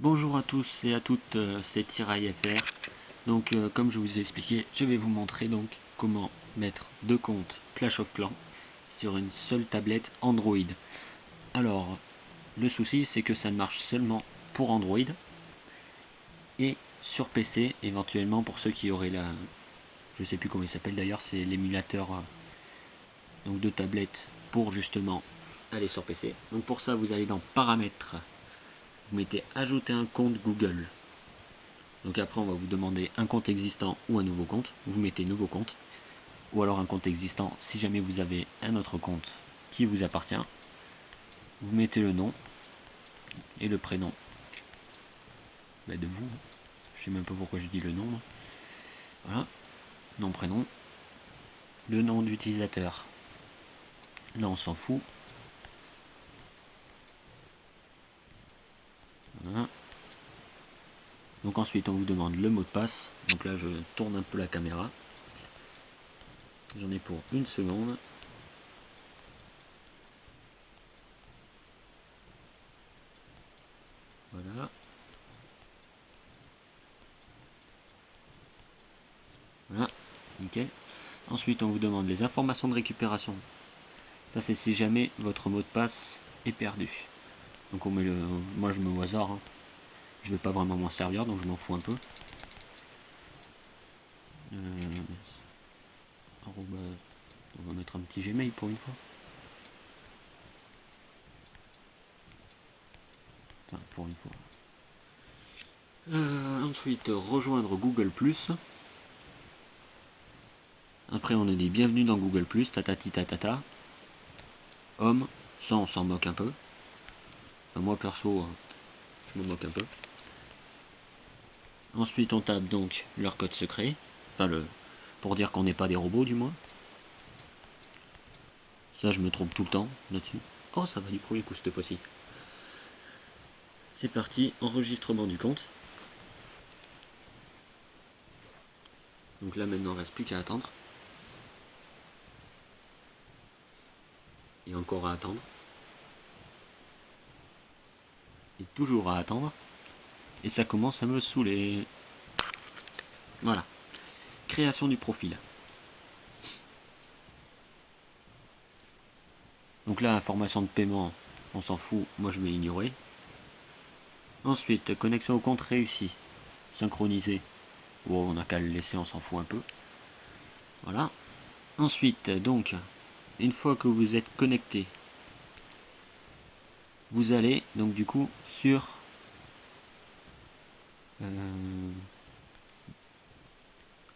Bonjour à tous et à toutes, c'est TirailleFR. Donc comme je vous ai expliqué, je vais vous montrer donc comment mettre deux comptes Clash of Clans sur une seule tablette Android. Alors, le souci c'est que ça ne marche seulement pour Android et sur PC éventuellement pour ceux qui auraient la... Je sais plus comment il s'appelle d'ailleurs, c'est l'émulateur donc de tablette pour justement aller sur PC. Donc pour ça vous allez dans Paramètres, vous mettez ajouter un compte Google. Donc après on va vous demander un compte existant ou un nouveau compte. Vous mettez nouveau compte. Ou alors un compte existant si jamais vous avez un autre compte qui vous appartient. Vous mettez le nom et le prénom de vous. Je sais même pas pourquoi je dis le nom. Voilà. Nom, prénom. Le nom d'utilisateur. Là on s'en fout. Voilà. Donc ensuite on vous demande le mot de passe. Donc là je tourne un peu la caméra. J'en ai pour une seconde. Voilà. Voilà. Nickel. Ensuite on vous demande les informations de récupération. Ça c'est si jamais votre mot de passe est perdu. Donc on met le... Moi je mets au hasard. Je vais pas vraiment m'en servir donc je m'en fous un peu. On va mettre un petit Gmail pour une fois. Enfin, pour une fois. Ensuite, rejoindre Google+. Après, on a dit bienvenue dans Google+, tatati tatata. Homme, ça on s'en moque un peu. Enfin, moi perso, je m'en moque un peu. Ensuite, on tape donc leur code secret. Enfin, pour dire qu'on n'est pas des robots, du moins. Ça, je me trompe tout le temps là-dessus. Oh, ça va du premier coup cette fois-ci. C'est parti, enregistrement du compte. Donc là maintenant il ne reste plus qu'à attendre. Et encore à attendre. Et toujours à attendre. Et ça commence à me saouler. Voilà. Création du profil. Donc là, information de paiement, on s'en fout. Moi je vais ignorer. Ensuite, connexion au compte réussi. Synchronisé. Bon, on n'a qu'à le laisser, on s'en fout un peu. Voilà. Ensuite, donc, une fois que vous êtes connecté, vous allez donc du coup sur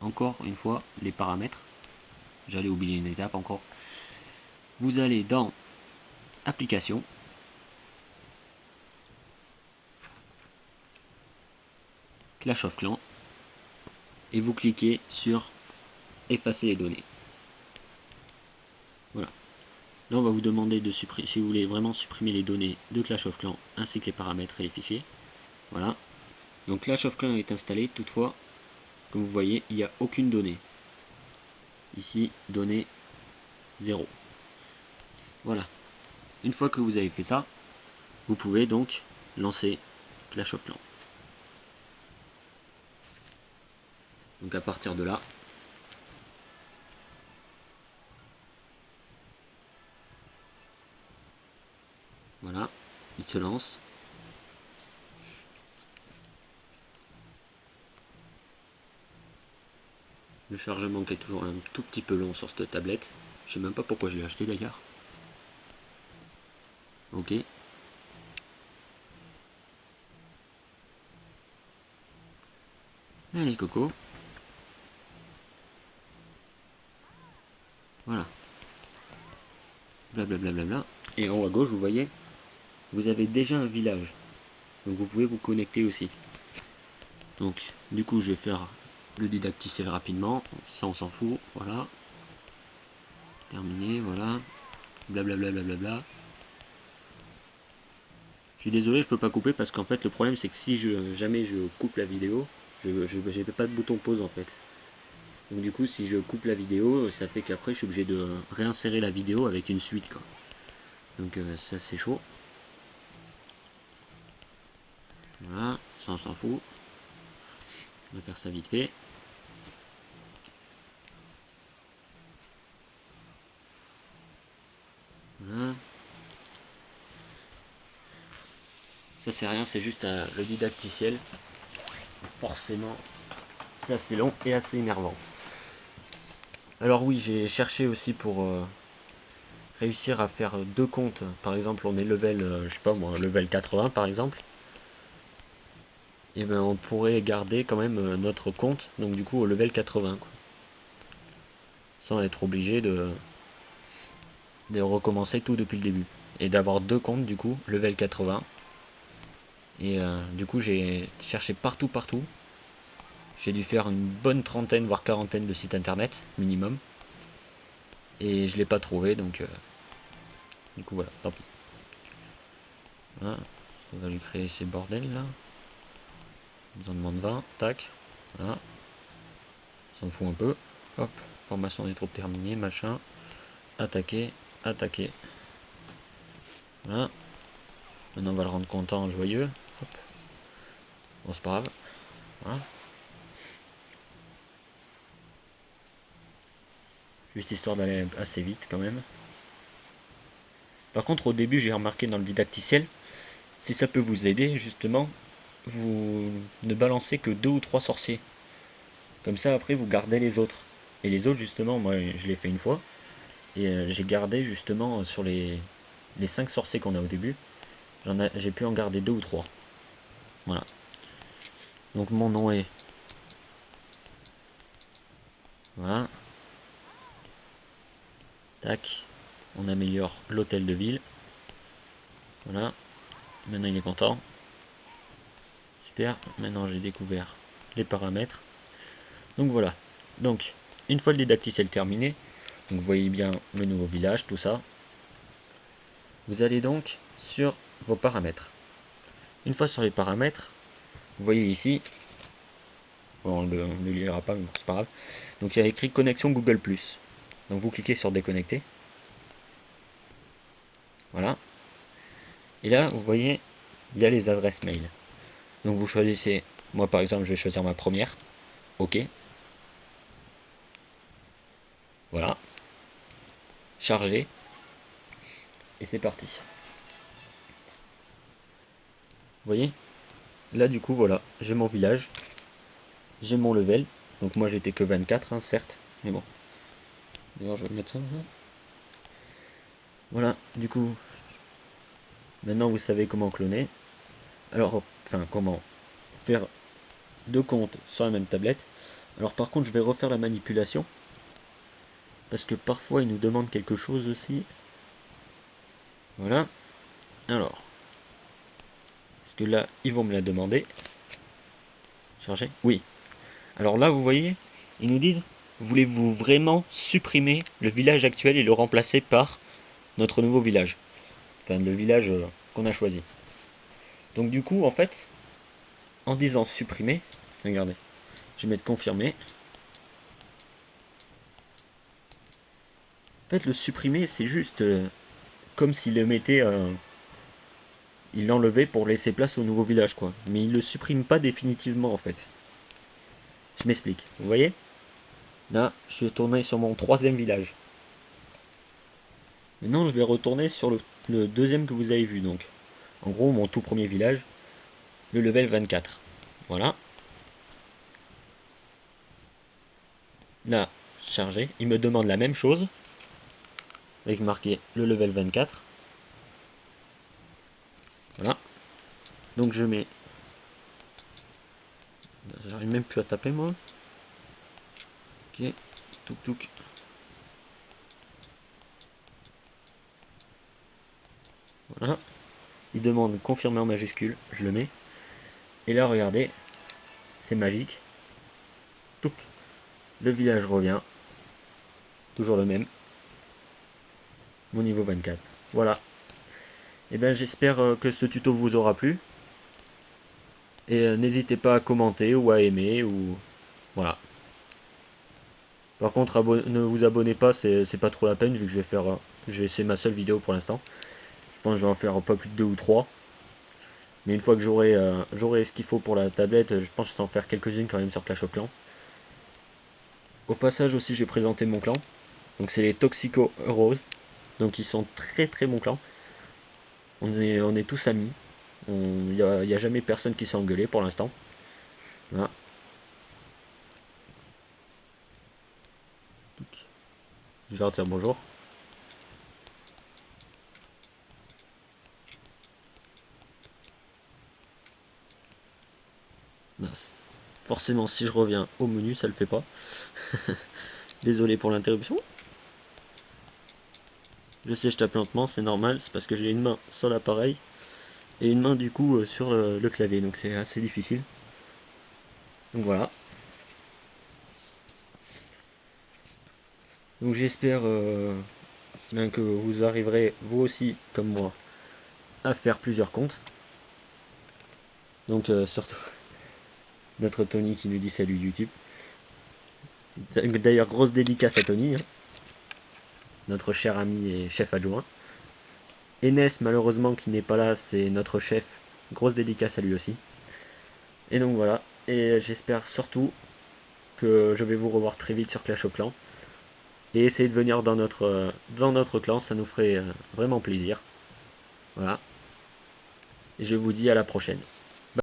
encore une fois les paramètres. J'allais oublier une étape encore. Vous allez dans application, Clash of Clans, et vous cliquez sur effacer les données. Voilà. Là on va vous demander de supprimer, si vous voulez vraiment supprimer les données de Clash of Clans ainsi que les paramètres et les fichiers. Voilà. Donc Clash of Clans est installé, toutefois, comme vous voyez, il n'y a aucune donnée. Ici, données 0. Voilà. Une fois que vous avez fait ça, vous pouvez donc lancer Clash of Clans. Donc à partir de là, voilà, il se lance. Le chargement qui est toujours un tout petit peu long sur cette tablette. Je sais même pas pourquoi je l'ai acheté d'ailleurs. Ok. Allez Coco. Voilà. Blablabla. Bla bla bla. Et en haut à gauche, vous voyez, vous avez déjà un village. Donc vous pouvez vous connecter aussi. Donc du coup je vais faire le didacticiel rapidement. Ça on s'en fout. Voilà. Terminé, voilà. Blablabla. Bla bla bla. Je suis désolé, je peux pas couper parce qu'en fait le problème c'est que si jamais je coupe la vidéo, je n'ai pas de bouton pause en fait. Donc du coup si je coupe la vidéo, ça fait qu'après je suis obligé de réinsérer la vidéo avec une suite quoi. Donc ça c'est chaud. Voilà, ça on s'en fout. On va faire ça vite fait. Voilà. Ça c'est rien, c'est juste le didacticiel. Forcément, c'est assez long et assez énervant. Alors oui, j'ai cherché aussi pour réussir à faire deux comptes. Par exemple, on est level, je sais pas moi, level 80 par exemple. Et ben on pourrait garder quand même notre compte, donc du coup au level 80 quoi. Sans être obligé de recommencer tout depuis le début. Et d'avoir deux comptes du coup, level 80. Et du coup j'ai cherché partout. J'ai dû faire une bonne trentaine voire quarantaine de sites internet minimum. Et je l'ai pas trouvé, donc du coup voilà, tant pis. Voilà, on va lui créer ces bordels là. On en demande 20, tac, voilà. S'en fout un peu. Hop, formation des troupes terminée, machin. Attaquer, attaquer. Voilà. Maintenant on va le rendre content, joyeux. Hop. Bon c'est pas grave. Voilà. Juste histoire d'aller assez vite quand même. Par contre au début j'ai remarqué dans le didacticiel, si ça peut vous aider justement, vous ne balancez que 2 ou 3 sorciers. Comme ça après vous gardez les autres. Et les autres justement, moi je l'ai fait une fois. Et j'ai gardé justement sur les 5 sorciers qu'on a au début. J'ai pu en garder 2 ou 3. Voilà. Donc mon nom est... Voilà. Tac. On améliore l'hôtel de ville. Voilà. Maintenant il est content. Super. Maintenant j'ai découvert les paramètres. Donc voilà. Donc, une fois le didacticiel terminé, donc vous voyez bien le nouveau village, tout ça. Vous allez donc sur vos paramètres. Une fois sur les paramètres, vous voyez ici, bon, on ne le lira pas, mais c'est pas grave. Donc il y a écrit connexion Google+. Donc vous cliquez sur déconnecter. Voilà. Et là, vous voyez, il y a les adresses mail. Donc vous choisissez, moi par exemple, je vais choisir ma première. OK. Voilà. Charger. Et c'est parti. Vous voyez? Là du coup, voilà, j'ai mon village. J'ai mon level. Donc moi j'étais que 24, hein, certes. Mais bon. D'ailleurs, je vais mettre ça. Voilà, du coup, maintenant vous savez comment cloner. Alors, enfin, comment faire deux comptes sur la même tablette. Alors par contre, je vais refaire la manipulation. Parce que parfois, il nous demande quelque chose aussi. Voilà. Alors, parce que là, ils vont me la demander. Charger. Oui. Alors là, vous voyez, ils nous disent, voulez-vous vraiment supprimer le village actuel et le remplacer par notre nouveau village? Enfin, le village qu'on a choisi. Donc du coup, en fait, en disant supprimer, regardez, je vais mettre confirmer. En fait, le supprimer, c'est juste comme s'il le mettait, il l'enlevait pour laisser place au nouveau village, quoi. Mais il le supprime pas définitivement, en fait. Je m'explique. Vous voyez? Là, je suis retourné sur mon troisième village. Maintenant, je vais retourner sur le deuxième que vous avez vu, donc. En gros, mon tout premier village, le level 24. Voilà. Là, chargé. Il me demande la même chose, avec marqué le level 24. Voilà. Donc je mets... J'arrive même plus à taper, moi. Ok. Touk touk. Voilà. Il demande confirmer en majuscule. Je le mets. Et là, regardez. C'est magique. Touc. Le village revient. Toujours le même. Mon niveau 24. Voilà. Et bien j'espère que ce tuto vous aura plu. Et n'hésitez pas à commenter ou à aimer ou... Voilà. Par contre, ne vous abonnez pas, c'est pas trop la peine vu que je vais faire... c'est ma seule vidéo pour l'instant. Je pense que je vais en faire pas plus de 2 ou 3. Mais une fois que j'aurai ce qu'il faut pour la tablette, je pense que je vais en faire quelques-unes quand même sur Clash of Clans. Au passage aussi, j'ai présenté mon clan. Donc c'est les Toxico Heroes. Donc ils sont très très bons clans. On est tous amis. Il n'y a jamais personne qui s'est engueulé pour l'instant. Voilà. Je vais leur dire bonjour. Forcément, si je reviens au menu, ça le fait pas. Désolé pour l'interruption. Je sais, je tape lentement, c'est normal, c'est parce que j'ai une main sur l'appareil et une main du coup sur le clavier, donc c'est assez difficile. Donc voilà. Donc j'espère bien que vous arriverez, vous aussi, comme moi, à faire plusieurs comptes. Donc surtout notre Tony qui nous dit salut YouTube. D'ailleurs, grosse dédicace à Tony, hein, notre cher ami et chef adjoint. Enes, malheureusement, qui n'est pas là, c'est notre chef. Grosse dédicace à lui aussi. Et donc voilà. Et j'espère surtout que je vais vous revoir très vite sur Clash of Clans. Et essayer de venir dans notre clan, ça nous ferait vraiment plaisir. Voilà. Et je vous dis à la prochaine.